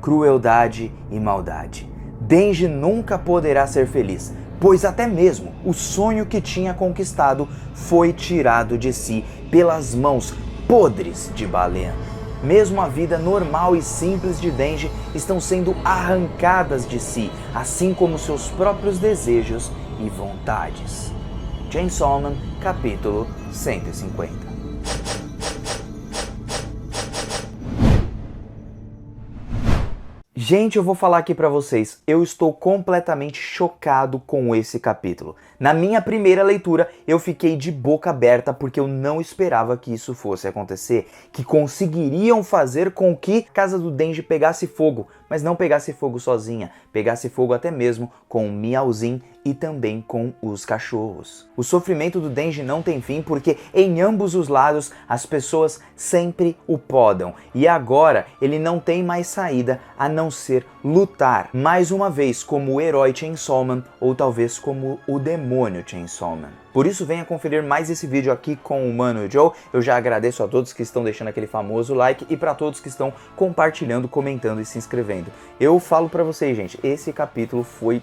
crueldade e maldade. Denji nunca poderá ser feliz, pois até mesmo o sonho que tinha conquistado foi tirado de si pelas mãos podres de Balean. Mesmo a vida normal e simples de Denji estão sendo arrancadas de si, assim como seus próprios desejos e vontades. Chainsaw Man, capítulo 150. Gente, eu vou falar aqui pra vocês, eu estou completamente chocado com esse capítulo. Na minha primeira leitura, eu fiquei de boca aberta porque eu não esperava que isso fosse acontecer, que conseguiriam fazer com que a casa do Denji pegasse fogo, mas não pegasse fogo sozinha, pegasse fogo até mesmo com o Miaozinho e também com os cachorros. O sofrimento do Denji não tem fim porque em ambos os lados as pessoas sempre o podam. E agora ele não tem mais saída a não ser lutar, mais uma vez como o herói Chainsaw Man ou talvez como o demônio Chainsaw Man. Por isso venha conferir mais esse vídeo aqui com o Mano Joe. Eu já agradeço a todos que estão deixando aquele famoso like e para todos que estão compartilhando, comentando e se inscrevendo. Eu falo pra vocês, gente, esse capítulo foi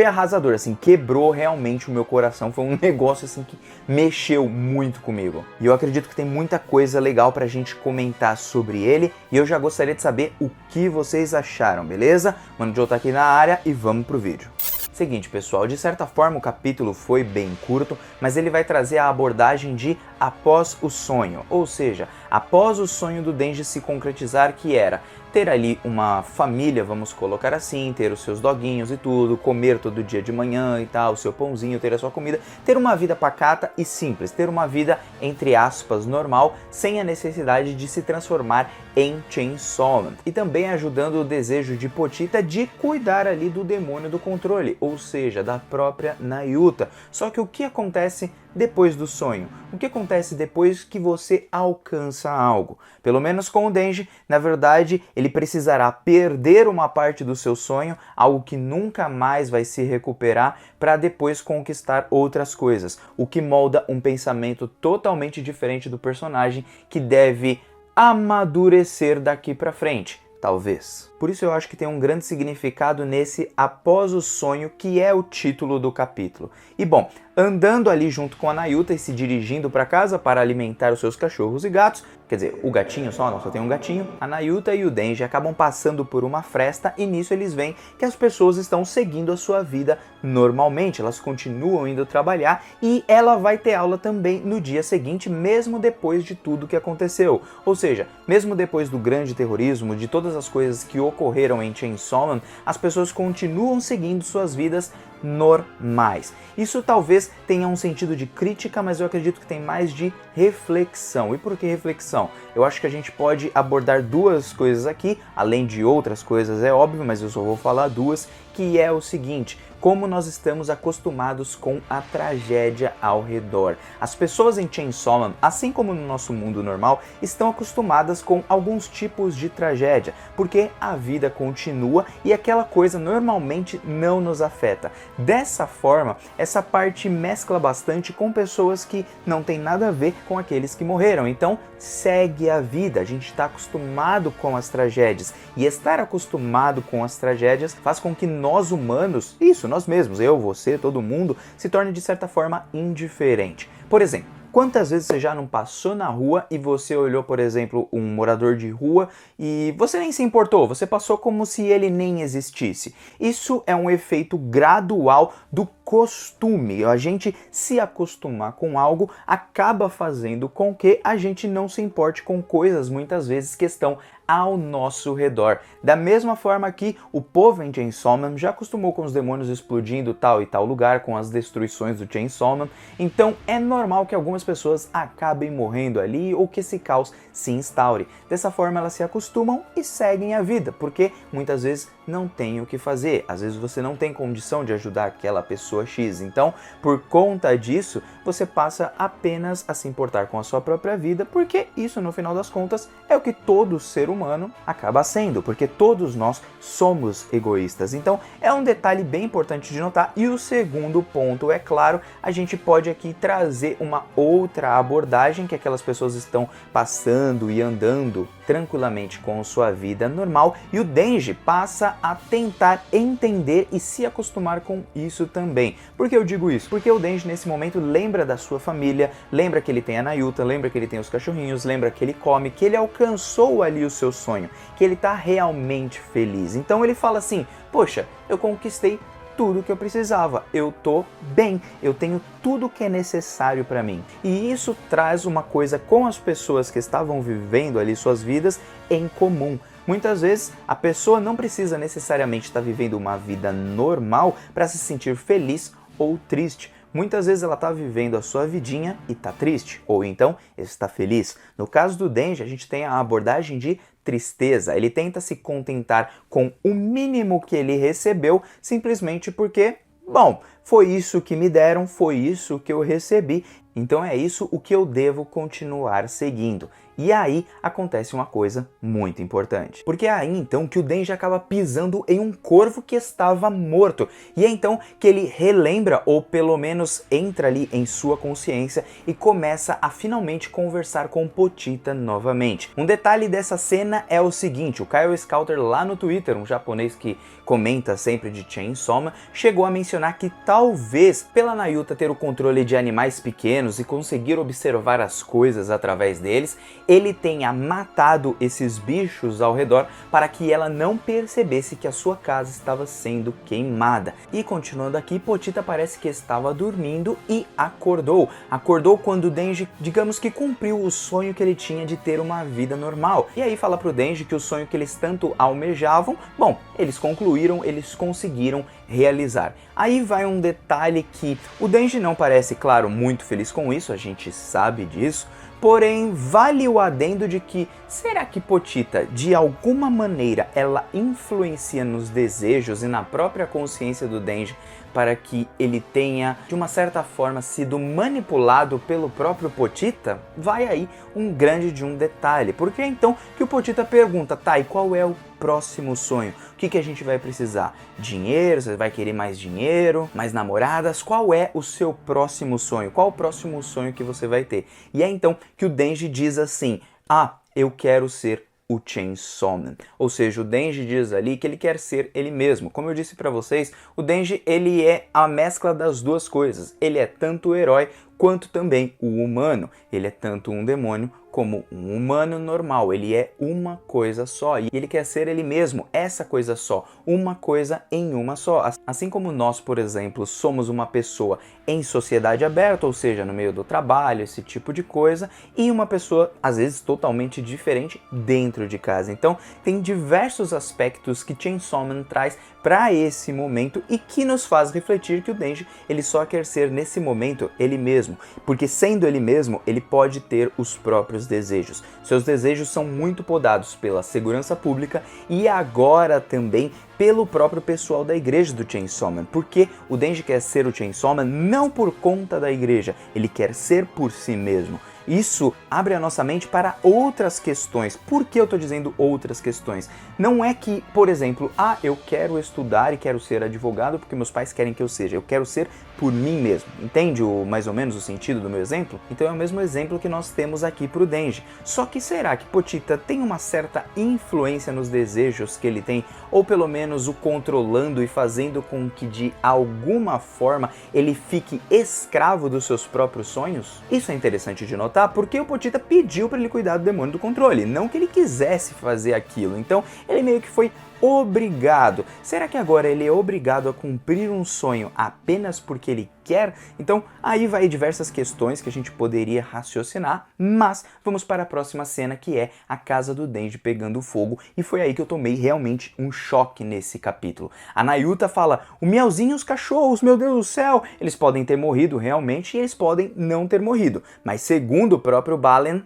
arrasador, assim, quebrou realmente o meu coração, foi um negócio assim que mexeu muito comigo. E eu acredito que tem muita coisa legal pra gente comentar sobre ele, e eu já gostaria de saber o que vocês acharam, beleza? Mano Joe tá aqui na área e vamos pro vídeo. Seguinte, pessoal, de certa forma o capítulo foi bem curto, mas ele vai trazer a abordagem de após o sonho, ou seja, após o sonho do Denji se concretizar, que era ter ali uma família, vamos colocar assim, ter os seus doguinhos e tudo, comer todo dia de manhã e tal, o seu pãozinho, ter a sua comida, ter uma vida pacata e simples, ter uma vida, entre aspas, normal, sem a necessidade de se transformar em Chainsaw Man. E também ajudando o desejo de Pochita de cuidar ali do demônio do controle, ou seja, da própria Nayuta. Só que o que acontece depois do sonho? O que acontece depois que você alcança algo? Pelo menos com o Denji, na verdade, ele precisará perder uma parte do seu sonho, algo que nunca mais vai se recuperar, para depois conquistar outras coisas, o que molda um pensamento totalmente diferente do personagem que deve amadurecer daqui para frente, talvez. Por isso eu acho que tem um grande significado nesse após o sonho, que é o título do capítulo. E bom, andando ali junto com a Nayuta e se dirigindo para casa para alimentar os seus cachorros e gatos, quer dizer, o gatinho só tem um gatinho, a Nayuta e o Denji acabam passando por uma fresta e nisso eles veem que as pessoas estão seguindo a sua vida normalmente, elas continuam indo trabalhar e ela vai ter aula também no dia seguinte, mesmo depois de tudo que aconteceu. Ou seja, mesmo depois do grande terrorismo, de todas as coisas que ocorreram em Chainsaw Man, as pessoas continuam seguindo suas vidas normais. Isso talvez tenha um sentido de crítica, mas eu acredito que tem mais de reflexão. E por que reflexão? Eu acho que a gente pode abordar duas coisas aqui, além de outras coisas, é óbvio, mas eu só vou falar duas, que é o seguinte: como nós estamos acostumados com a tragédia ao redor. As pessoas em Chainsaw Man, assim como no nosso mundo normal, estão acostumadas com alguns tipos de tragédia, porque a vida continua e aquela coisa normalmente não nos afeta. Dessa forma, essa parte mescla bastante com pessoas que não tem nada a ver com aqueles que morreram. Então, segue a vida, a gente está acostumado com as tragédias, e estar acostumado com as tragédias faz com que nós humanos, nós mesmos, eu, você, todo mundo, se torne de certa forma indiferente. Por exemplo, quantas vezes você já não passou na rua e você olhou, por exemplo, um morador de rua e você nem se importou, você passou como se ele nem existisse? Isso é um efeito gradual do costume. A gente se acostumar com algo acaba fazendo com que a gente não se importe com coisas muitas vezes que estão ao nosso redor. Da mesma forma que o povo em Chainsaw Man já acostumou com os demônios explodindo tal e tal lugar, com as destruições do Chainsaw Man, então é normal que algumas pessoas acabem morrendo ali ou que esse caos se instaure. Dessa forma elas se acostumam e seguem a vida, porque muitas vezes não tem o que fazer. Às vezes você não tem condição de ajudar aquela pessoa pessoa X. Então, por conta disso, você passa apenas a se importar com a sua própria vida, porque isso, no final das contas, é o que todo ser humano acaba sendo, porque todos nós somos egoístas. Então, é um detalhe bem importante de notar. E o segundo ponto, é claro, a gente pode aqui trazer uma outra abordagem que aquelas pessoas estão passando e andando tranquilamente com sua vida normal, e o Denji passa a tentar entender e se acostumar com isso também. Por que eu digo isso? Porque o Denji nesse momento lembra da sua família, lembra que ele tem a Nayuta, lembra que ele tem os cachorrinhos, lembra que ele come, que ele alcançou ali o seu sonho, que ele tá realmente feliz. Então ele fala assim: poxa, eu conquistei tudo que eu precisava, eu tô bem, eu tenho tudo que é necessário para mim. E isso traz uma coisa com as pessoas que estavam vivendo ali suas vidas em comum. Muitas vezes a pessoa não precisa necessariamente estar vivendo uma vida normal para se sentir feliz ou triste. Muitas vezes ela está vivendo a sua vidinha e está triste, ou então está feliz. No caso do Denji, a gente tem a abordagem de tristeza. Ele tenta se contentar com o mínimo que ele recebeu, simplesmente porque, bom, foi isso que me deram, foi isso que eu recebi, então é isso o que eu devo continuar seguindo. E aí acontece uma coisa muito importante. Porque é aí então que o Denji acaba pisando em um corvo que estava morto. E é então que ele relembra, ou pelo menos entra ali em sua consciência e começa a finalmente conversar com Pochita novamente. Um detalhe dessa cena é o seguinte: o Kyle Scouter lá no Twitter, um japonês que comenta sempre de Chainsaw Man, chegou a mencionar que talvez pela Nayuta ter o controle de animais pequenos e conseguir observar as coisas através deles, ele tenha matado esses bichos ao redor para que ela não percebesse que a sua casa estava sendo queimada. E continuando aqui, Pochita parece que estava dormindo e acordou. Acordou quando o Denji, digamos que cumpriu o sonho que ele tinha de ter uma vida normal. E aí fala pro Denji que o sonho que eles tanto almejavam, bom, eles concluíram, eles conseguiram realizar. Aí vai um detalhe que o Denji não parece, claro, muito feliz com isso, a gente sabe disso. Porém, vale o adendo de que, será que Pochita, de alguma maneira, ela influencia nos desejos e na própria consciência do Denji para que ele tenha, de uma certa forma, sido manipulado pelo próprio Pochita? Vai aí um grande de um detalhe. Porque é então que o Pochita pergunta: tá, e qual é o próximo sonho? O que a gente vai precisar? Dinheiro? Você vai querer mais dinheiro? Mais namoradas? Qual é o seu próximo sonho? Qual o próximo sonho que você vai ter? E é então que o Denji diz assim: ah, eu quero ser o Chainsaw Man. Ou seja, o Denji diz ali que ele quer ser ele mesmo. Como eu disse pra vocês, o Denji, ele é a mescla das duas coisas. Ele é tanto o herói quanto também o humano. Ele é tanto um demônio como um humano normal. Ele é uma coisa só e ele quer ser ele mesmo, essa coisa só, uma coisa em uma só. Assim como nós, por exemplo, somos uma pessoa em sociedade aberta, ou seja, no meio do trabalho, esse tipo de coisa, e uma pessoa, às vezes, totalmente diferente dentro de casa. Então, tem diversos aspectos que Chainsaw Man traz para esse momento e que nos faz refletir que o Denji, ele só quer ser nesse momento ele mesmo, porque sendo ele mesmo, ele pode ter os próprios desejos. Seus desejos são muito podados pela segurança pública e agora também pelo próprio pessoal da igreja do Chainsaw Man, porque o Denji quer ser o Chainsaw Man não por conta da igreja, ele quer ser por si mesmo. Isso abre a nossa mente para outras questões. Por que eu estou dizendo outras questões? Não é que, por exemplo, eu quero estudar e quero ser advogado porque meus pais querem que eu seja. Eu quero ser por mim mesmo. Entende mais ou menos o sentido do meu exemplo? Então é o mesmo exemplo que nós temos aqui para o Denji. Só que será que Pochita tem uma certa influência nos desejos que ele tem? Ou pelo menos o controlando e fazendo com que de alguma forma ele fique escravo dos seus próprios sonhos? Isso é interessante de notar porque o Pochita pediu para ele cuidar do demônio do controle, não que ele quisesse fazer aquilo. Então ele meio que foi obrigado. Será que agora ele é obrigado a cumprir um sonho apenas porque ele quer? Então aí vai diversas questões que a gente poderia raciocinar, mas vamos para a próxima cena, que é a casa do Denji pegando fogo, e foi aí que eu tomei realmente um choque nesse capítulo. A Nayuta fala, o Miauzinho e os cachorros, meu Deus do céu, eles podem ter morrido realmente e eles podem não ter morrido, mas segundo o próprio Balen,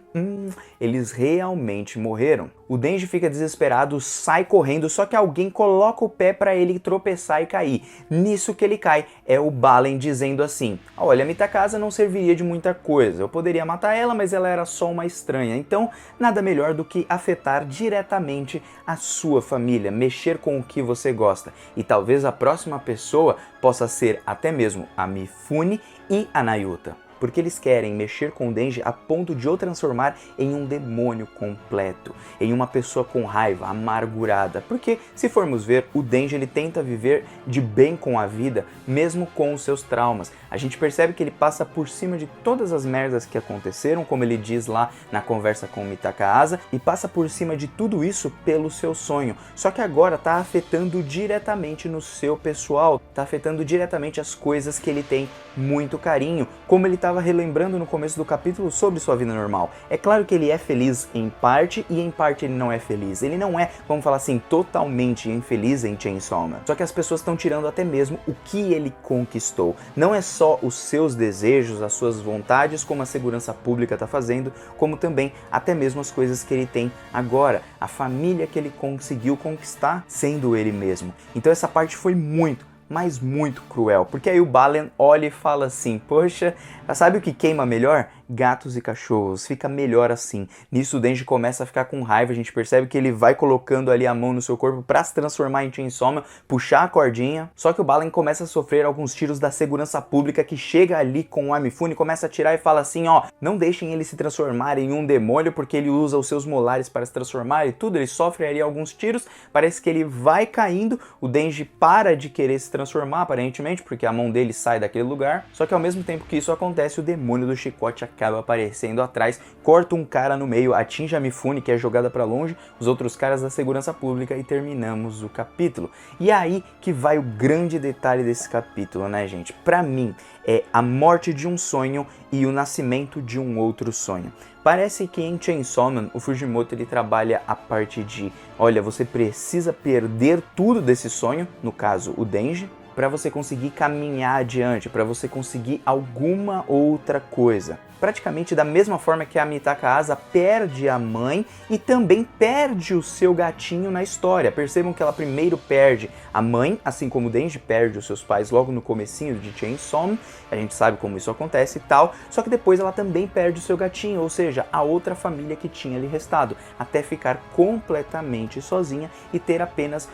eles realmente morreram. O Denji fica desesperado, sai correndo, só que alguém coloca o pé para ele tropeçar e cair. Nisso que ele cai, é o Balen dizendo assim, olha, a Mitagasa não serviria de muita coisa, eu poderia matar ela, mas ela era só uma estranha, então nada melhor do que afetar diretamente a sua família, mexer com o que você gosta. E talvez a próxima pessoa possa ser até mesmo a Mifune e a Nayuta. Porque eles querem mexer com o Denji a ponto de o transformar em um demônio completo, em uma pessoa com raiva, amargurada. Porque, se formos ver, o Denji ele tenta viver de bem com a vida, mesmo com os seus traumas. A gente percebe que ele passa por cima de todas as merdas que aconteceram, como ele diz lá na conversa com o Mitagasa, e passa por cima de tudo isso pelo seu sonho. Só que agora está afetando diretamente no seu pessoal, está afetando diretamente as coisas que ele tem muito carinho, como ele estava relembrando no começo do capítulo sobre sua vida normal. É claro que ele é feliz em parte e em parte ele não é feliz. Ele não é, vamos falar assim, totalmente infeliz em Chainsaw Man. Só que as pessoas estão tirando até mesmo o que ele conquistou. Não é só os seus desejos, as suas vontades, como a segurança pública está fazendo, como também até mesmo as coisas que ele tem agora, a família que ele conseguiu conquistar sendo ele mesmo. Então essa parte foi muito, mas muito cruel, porque aí o Balen olha e fala assim, poxa, sabe o que queima melhor? Gatos e cachorros, fica melhor assim. Nisso o Denji começa a ficar com raiva, a gente percebe que ele vai colocando ali a mão no seu corpo para se transformar em Chainsaw Man, puxar a cordinha, só que o Balen começa a sofrer alguns tiros da segurança pública que chega ali com o Mifune, começa a atirar e fala assim, ó, não deixem ele se transformar em um demônio porque ele usa os seus molares para se transformar e tudo, ele sofre ali alguns tiros, parece que ele vai caindo, o Denji para de querer se transformar aparentemente, porque a mão dele sai daquele lugar, só que ao mesmo tempo que isso acontece, o demônio do chicote acaba aparecendo atrás, corta um cara no meio, atinge a Mifune, que é jogada para longe, os outros caras da segurança pública e terminamos o capítulo. E é aí que vai o grande detalhe desse capítulo, né, gente? Pra mim, é a morte de um sonho e o nascimento de um outro sonho. Parece que em Chainsaw Man, o Fujimoto ele trabalha a parte de, olha, você precisa perder tudo desse sonho, no caso o Denji, para você conseguir caminhar adiante, para você conseguir alguma outra coisa. Praticamente da mesma forma que a Mitagasa perde a mãe e também perde o seu gatinho na história. Percebam que ela primeiro perde a mãe, assim como o Denji perde os seus pais logo no comecinho de Chainsaw Man. A gente sabe como isso acontece e tal, só que depois ela também perde o seu gatinho, ou seja, a outra família que tinha lhe restado, até ficar completamente sozinha e ter apenas,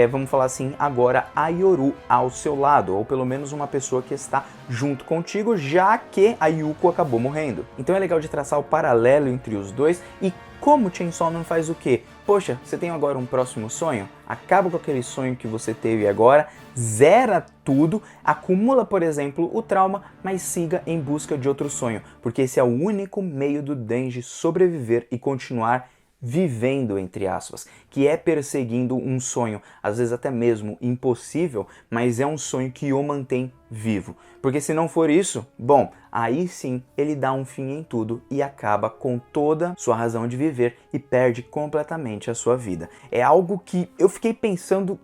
vamos falar assim, agora a Yoru ao seu lado, ou pelo menos uma pessoa que está junto contigo, já que a Yuko acabou morrendo. Então é legal de traçar o paralelo entre os dois e como Chainsaw Man faz o quê? Poxa, você tem agora um próximo sonho? Acaba com aquele sonho que você teve agora, zera tudo, acumula, por exemplo, o trauma, mas siga em busca de outro sonho, porque esse é o único meio do Denji sobreviver e continuar vivendo, entre aspas, que é perseguindo um sonho, às vezes até mesmo impossível, mas é um sonho que o mantém vivo. Porque se não for isso, bom, aí sim ele dá um fim em tudo e acaba com toda sua razão de viver e perde completamente a sua vida. É algo que eu fiquei pensando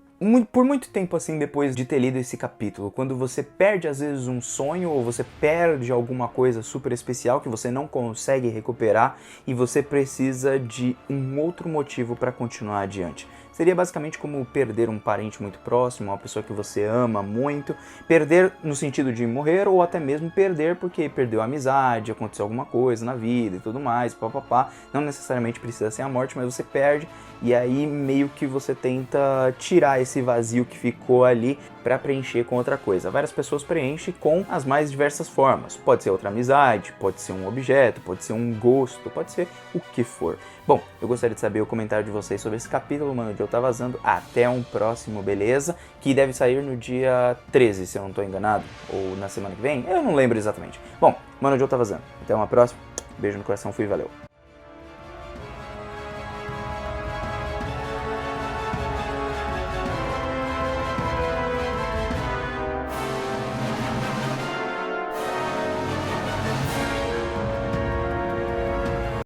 por muito tempo assim depois de ter lido esse capítulo, quando você perde às vezes um sonho ou você perde alguma coisa super especial que você não consegue recuperar e você precisa de um outro motivo para continuar adiante. Seria basicamente como perder um parente muito próximo, uma pessoa que você ama muito, perder no sentido de morrer ou até mesmo perder porque perdeu a amizade, aconteceu alguma coisa na vida e tudo mais, papapá. Não necessariamente precisa ser a morte, mas você perde e aí meio que você tenta tirar esse vazio que ficou ali para preencher com outra coisa. Várias pessoas preenchem com as mais diversas formas. Pode ser outra amizade, pode ser um objeto, pode ser um gosto, pode ser o que for. Bom, eu gostaria de saber o comentário de vocês sobre esse capítulo, Mano Joe tá vazando. Até um próximo, beleza? Que deve sair no dia 13, se eu não tô enganado, ou na semana que vem, eu não lembro exatamente. Bom, Mano Joe tá vazando. Até uma próxima, beijo no coração, fui, valeu!